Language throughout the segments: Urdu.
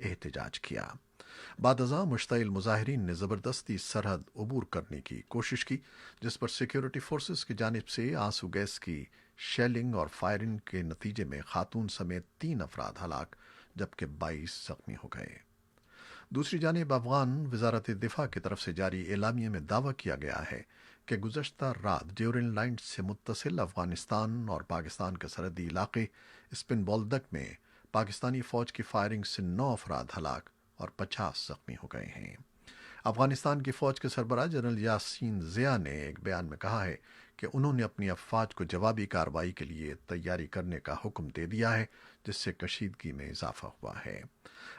احتجاج کیا۔ بعد ازاں مشتعل مظاہرین نے زبردستی سرحد عبور کرنے کی کوشش کی، جس پر سیکیورٹی فورسز کی جانب سے آنسو گیس کی شیلنگ اور فائرنگ کے نتیجے میں خاتون سمیت 3 افراد ہلاک جبکہ 22 زخمی ہو گئے۔ دوسری جانب افغان وزارت دفاع کی طرف سے جاری اعلامیے میں دعویٰ کیا گیا ہے کہ گزشتہ رات ڈیورن لائن سے متصل افغانستان اور پاکستان کے سرحدی علاقے اسپن بولدک میں پاکستانی فوج کی فائرنگ سے 9 افراد ہلاک اور 50 زخمی ہو گئے ہیں۔ افغانستان کی فوج کے سربراہ جنرل یاسین ضیاء نے ایک بیان میں کہا ہے کہ انہوں نے اپنی افواج کو جوابی کارروائی کے لیے تیاری کرنے کا حکم دے دیا ہے، جس سے کشیدگی میں اضافہ ہوا ہے۔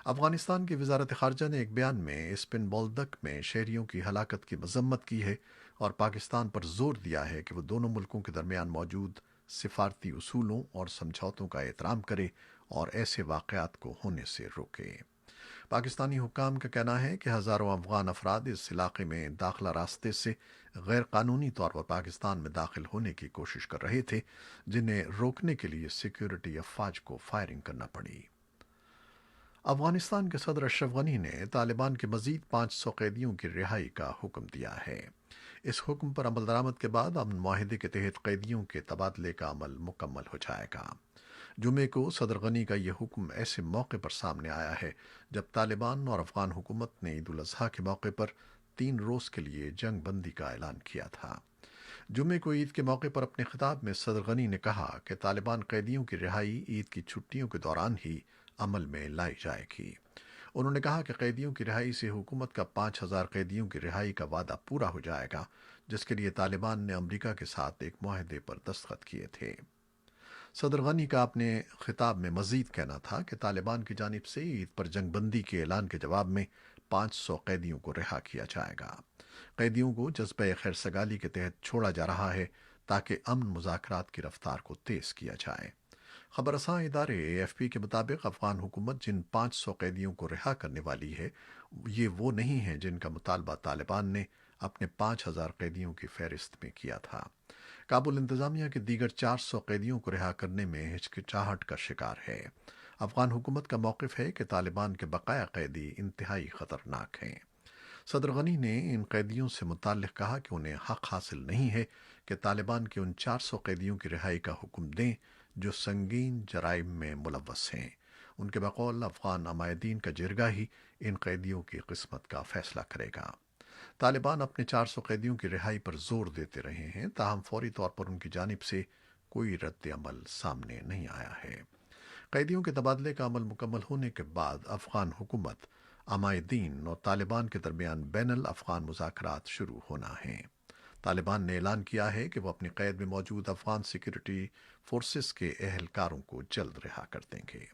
افغانستان کی وزارت خارجہ نے ایک بیان میں اسپن بولدک میں شہریوں کی ہلاکت کی مذمت کی ہے اور پاکستان پر زور دیا ہے کہ وہ دونوں ملکوں کے درمیان موجود سفارتی اصولوں اور سمجھوتوں کا احترام کرے اور ایسے واقعات کو ہونے سے روکے۔ پاکستانی حکام کا کہنا ہے کہ ہزاروں افغان افراد اس علاقے میں داخلہ راستے سے غیر قانونی طور پر پاکستان میں داخل ہونے کی کوشش کر رہے تھے، جنہیں روکنے کے لیے سیکیورٹی افواج کو فائرنگ کرنا پڑی۔ افغانستان کے صدر اشرف غنی نے طالبان کے مزید 500 قیدیوں کی رہائی کا حکم دیا ہے۔ اس حکم پر عمل درآمد کے بعد امن معاہدے کے تحت قیدیوں کے تبادلے کا عمل مکمل ہو جائے گا۔ جمعے کو صدر غنی کا یہ حکم ایسے موقع پر سامنے آیا ہے جب طالبان اور افغان حکومت نے عید الاضحیٰ کے موقع پر 3 روز کے لیے جنگ بندی کا اعلان کیا تھا۔ جمعے کو عید کے موقع پر اپنے خطاب میں صدر غنی نے کہا کہ طالبان قیدیوں کی رہائی عید کی چھٹیوں کے دوران ہی عمل میں لائی جائے گی۔ انہوں نے کہا کہ قیدیوں کی رہائی سے حکومت کا 5000 قیدیوں کی رہائی کا وعدہ پورا ہو جائے گا، جس کے لیے طالبان نے امریکہ کے ساتھ ایک معاہدے پر دستخط کیے تھے۔ صدر غنی کا اپنے خطاب میں مزید کہنا تھا کہ طالبان کی جانب سے عید پر جنگ بندی کے اعلان کے جواب میں 500 قیدیوں کو رہا کیا جائے گا۔ قیدیوں کو جذبہ خیر سگالی کے تحت چھوڑا جا رہا ہے تاکہ امن مذاکرات کی رفتار کو تیز کیا جائے۔ خبر رساں ادارے AFP کے مطابق افغان حکومت جن 500 قیدیوں کو رہا کرنے والی ہے، یہ وہ نہیں ہیں جن کا مطالبہ طالبان نے اپنے 5000 قیدیوں کی فہرست میں کیا تھا۔ کابل انتظامیہ کے دیگر 400 قیدیوں کو رہا کرنے میں ہچکچاہٹ کا شکار ہے۔ افغان حکومت کا موقف ہے کہ طالبان کے بقایا قیدی انتہائی خطرناک ہیں۔ صدر غنی نے ان قیدیوں سے متعلق کہا کہ انہیں حق حاصل نہیں ہے کہ طالبان کے ان 400 قیدیوں کی رہائی کا حکم دیں جو سنگین جرائم میں ملوث ہیں۔ ان کے بقول افغان عمائدین کا جرگہ ہی ان قیدیوں کی قسمت کا فیصلہ کرے گا۔ طالبان اپنے 400 قیدیوں کی رہائی پر زور دیتے رہے ہیں، تاہم فوری طور پر ان کی جانب سے کوئی رد عمل سامنے نہیں آیا ہے۔ قیدیوں کے تبادلے کا عمل مکمل ہونے کے بعد افغان حکومت، عمائدین اور طالبان کے درمیان بین الافغان مذاکرات شروع ہونا ہیں۔ طالبان نے اعلان کیا ہے کہ وہ اپنی قید میں موجود افغان سیکیورٹی فورسز کے اہلکاروں کو جلد رہا کر دیں گے۔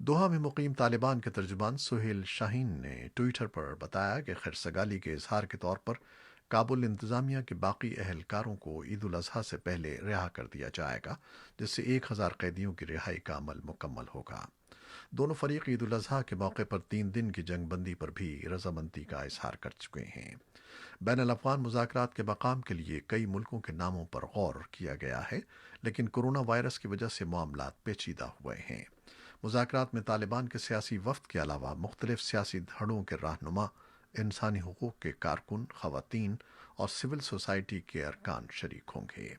دوحہ میں مقیم طالبان کے ترجمان سہیل شاہین نے ٹوئیٹر پر بتایا کہ خیرسگالی کے اظہار کے طور پر کابل انتظامیہ کے باقی اہلکاروں کو عید الاضحیٰ سے پہلے رہا کر دیا جائے گا، جس سے 1000 قیدیوں کی رہائی کا عمل مکمل ہوگا۔ دونوں فریق عید الاضحیٰ کے موقع پر 3 دن کی جنگ بندی پر بھی رضامندی کا اظہار کر چکے ہیں۔ بین الافغان مذاکرات کے مقام کے لیے کئی ملکوں کے ناموں پر غور کیا گیا ہے، لیکن کورونا وائرس کی وجہ سے معاملات پیچیدہ ہوئے ہیں۔ مذاکرات میں طالبان کے سیاسی وفد کے علاوہ مختلف سیاسی دھڑوں کے رہنما، انسانی حقوق کے کارکن، خواتین اور سول سوسائٹی کے ارکان شریک ہوں گے۔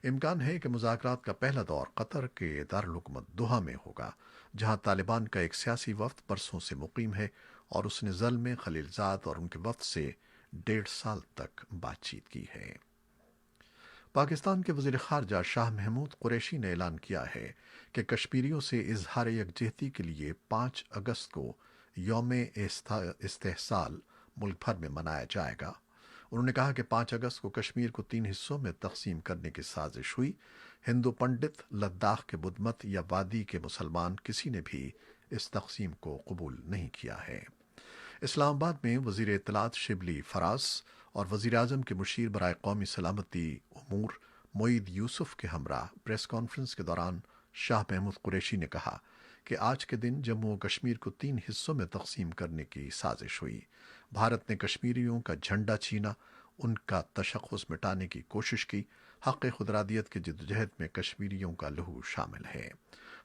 امکان ہے کہ مذاکرات کا پہلا دور قطر کے دارالحکومت دوحہ میں ہوگا، جہاں طالبان کا ایک سیاسی وفد برسوں سے مقیم ہے اور اس نے زلمے خلیلزاد اور ان کے وفد سے 1.5 سال تک بات چیت کی ہے۔ پاکستان کے وزیر خارجہ شاہ محمود قریشی نے اعلان کیا ہے کہ کشمیریوں سے اظہار یکجہتی کے لیے 5 اگست کو یوم استحصال ملک بھر میں منایا جائے گا۔ انہوں نے کہا کہ 5 اگست کو کشمیر کو 3 حصوں میں تقسیم کرنے کی سازش ہوئی۔ ہندو پنڈت، لداخ کے بدھ مت یا وادی کے مسلمان کسی نے بھی اس تقسیم کو قبول نہیں کیا ہے۔ اسلام آباد میں وزیر اطلاعات شبلی فراز اور وزیر اعظم کے مشیر برائے قومی سلامتی امور معید یوسف کے ہمراہ پریس کانفرنس کے دوران شاہ محمود قریشی نے کہا کہ آج کے دن جموں و کشمیر کو 3 حصوں میں تقسیم کرنے کی سازش ہوئی۔ بھارت نے کشمیریوں کا جھنڈا چھینا، ان کا تشخص مٹانے کی کوشش کی۔ حق خودارادیت کی جدوجہد میں کشمیریوں کا لہو شامل ہے۔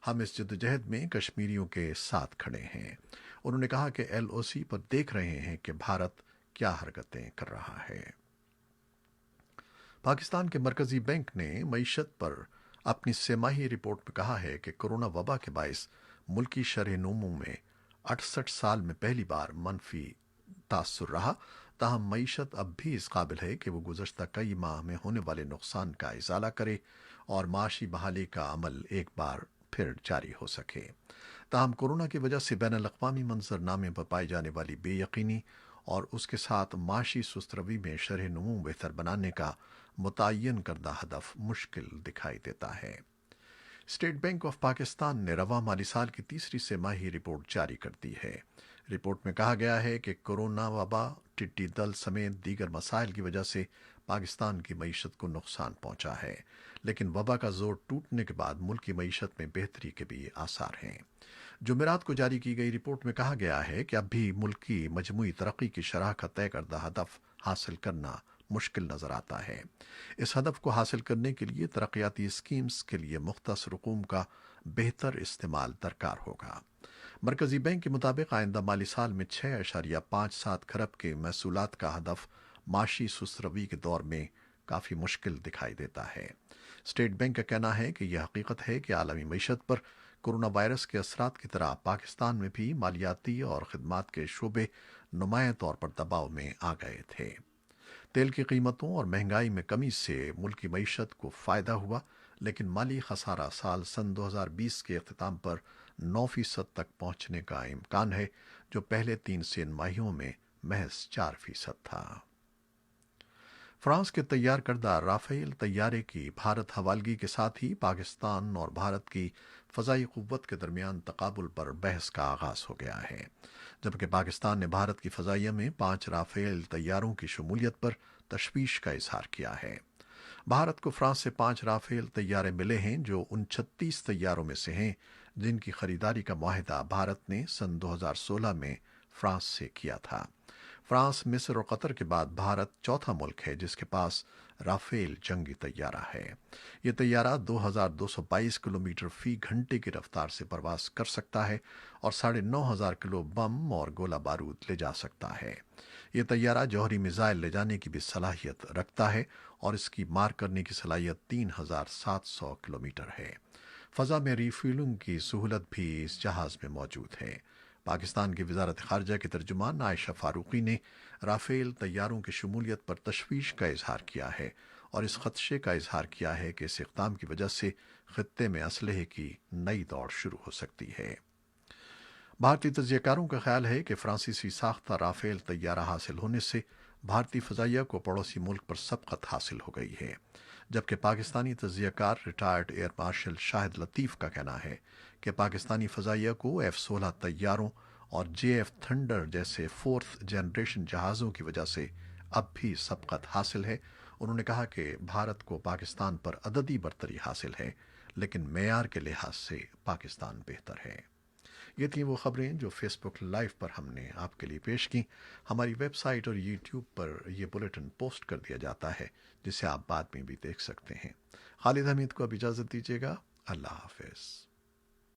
ہم اس جدوجہد میں کشمیریوں کے ساتھ کھڑے ہیں۔ انہوں نے کہا کہ ایل او سی پر دیکھ رہے ہیں کہ بھارت کیا حرکتیں کر رہا ہے۔ پاکستان کے مرکزی بینک نے معیشت پر اپنی سہ ماہی رپورٹ میں کہا ہے کہ کورونا وبا کے باعث ملکی شرح نمو میں 68 سال میں پہلی بار منفی تاثر رہا، تاہم معیشت اب بھی اس قابل ہے کہ وہ گزشتہ کئی ماہ میں ہونے والے نقصان کا ازالہ کرے اور معاشی بحالی کا عمل ایک بار پھر جاری ہو سکے۔ تاہم کورونا کی وجہ سے بین الاقوامی منظرنامے پر پائی جانے والی بے یقینی اور اس کے ساتھ معاشی سست روی میں شرح نمو بہتر بنانے کا متعین کردہ ہدف مشکل دکھائی دیتا ہے۔ اسٹیٹ بینک آف پاکستان نے رواں مالی سال کی تیسری سہ ماہی رپورٹ جاری کر دی ہے۔ رپورٹ میں کہا گیا ہے کہ کورونا وبا، ٹڈی دل سمیت دیگر مسائل کی وجہ سے پاکستان کی معیشت کو نقصان پہنچا ہے، لیکن وبا کا زور ٹوٹنے کے بعد ملک کی معیشت میں بہتری کے بھی آثار ہیں۔ جمعرات کو جاری کی گئی رپورٹ میں کہا گیا ہے کہ اب بھی ملک کی مجموعی ترقی کی شرح کا طے کردہ ہدف حاصل کرنا مشکل نظر آتا ہے۔ اس ہدف کو حاصل کرنے کے لیے ترقیاتی اسکیمز کے لیے مختص رقوم کا بہتر استعمال درکار ہوگا۔ مرکزی بینک کے مطابق آئندہ مالی سال میں 6.57 کھرب کے محصولات کا ہدف معاشی سست روی کے دور میں کافی مشکل دکھائی دیتا ہے۔ اسٹیٹ بینک کا کہنا ہے کہ یہ حقیقت ہے کہ عالمی معیشت پر کورونا وائرس کے اثرات کی طرح پاکستان میں بھی مالیاتی اور خدمات کے شعبے نمایاں طور پر دباؤ میں آ گئے تھے۔ تیل کی قیمتوں اور مہنگائی میں کمی سے ملکی معیشت کو فائدہ ہوا، لیکن مالی خسارہ سال سن 2020 کے اختتام پر 9% تک پہنچنے کا امکان ہے، جو پہلے 3 سہ ماہیوں میں محض 4% تھا۔ فرانس کے تیار کردہ رافیل طیارے کی بھارت حوالگی کے ساتھ ہی پاکستان اور بھارت کی فضائی قوت کے درمیان تقابل پر بحث کا آغاز ہو گیا ہے، جبکہ پاکستان نے بھارت کی فضائیہ میں 5 رافیل طیاروں کی شمولیت پر تشویش کا اظہار کیا ہے۔ بھارت کو فرانس سے 5 رافیل طیارے ملے ہیں، جو ان 36 طیاروں میں سے ہیں جن کی خریداری کا معاہدہ بھارت نے سن 2016 میں فرانس سے کیا تھا۔ فرانس، مصر اور قطر کے بعد بھارت چوتھا ملک ہے جس کے پاس رافیل جنگی طیارہ ہے۔ یہ طیارہ 2222 کلومیٹر فی گھنٹے کی رفتار سے پرواز کر سکتا ہے اور 9500 کلو بم اور گولہ بارود لے جا سکتا ہے۔ یہ طیارہ جوہری میزائل لے جانے کی بھی صلاحیت رکھتا ہے اور اس کی مار کرنے کی صلاحیت 3700 کلومیٹر ہے۔ فضا میں ری فیولنگ کی سہولت بھی اس جہاز میں موجود ہے۔ پاکستان کی وزارت خارجہ کے ترجمان عائشہ فاروقی نے رافیل طیاروں کی شمولیت پر تشویش کا اظہار کیا ہے اور اس خدشے کا اظہار کیا ہے کہ اس اقدام کی وجہ سے خطے میں اسلحے کی نئی دوڑ شروع ہو سکتی ہے۔ بھارتی تجزیہ کاروں کا خیال ہے کہ فرانسیسی ساختہ رافیل طیارہ حاصل ہونے سے بھارتی فضائیہ کو پڑوسی ملک پر سبقت حاصل ہو گئی ہے، جبکہ پاکستانی تجزیہ کار ریٹائرڈ ایئر مارشل شاہد لطیف کا کہنا ہے کہ پاکستانی فضائیہ کو F-16 طیاروں اور JF تھنڈر جیسے 4th جنریشن جہازوں کی وجہ سے اب بھی سبقت حاصل ہے۔ انہوں نے کہا کہ بھارت کو پاکستان پر عددی برتری حاصل ہے، لیکن معیار کے لحاظ سے پاکستان بہتر ہے۔ یہ تھیں وہ خبریں جو فیس بک لائیو پر ہم نے آپ کے لیے پیش کی۔ ہماری ویب سائٹ اور یوٹیوب پر یہ بلیٹن پوسٹ کر دیا جاتا ہے، جسے آپ بعد میں بھی دیکھ سکتے ہیں۔ خالد حمید کو اب اجازت دیجیے گا۔ اللہ حافظ۔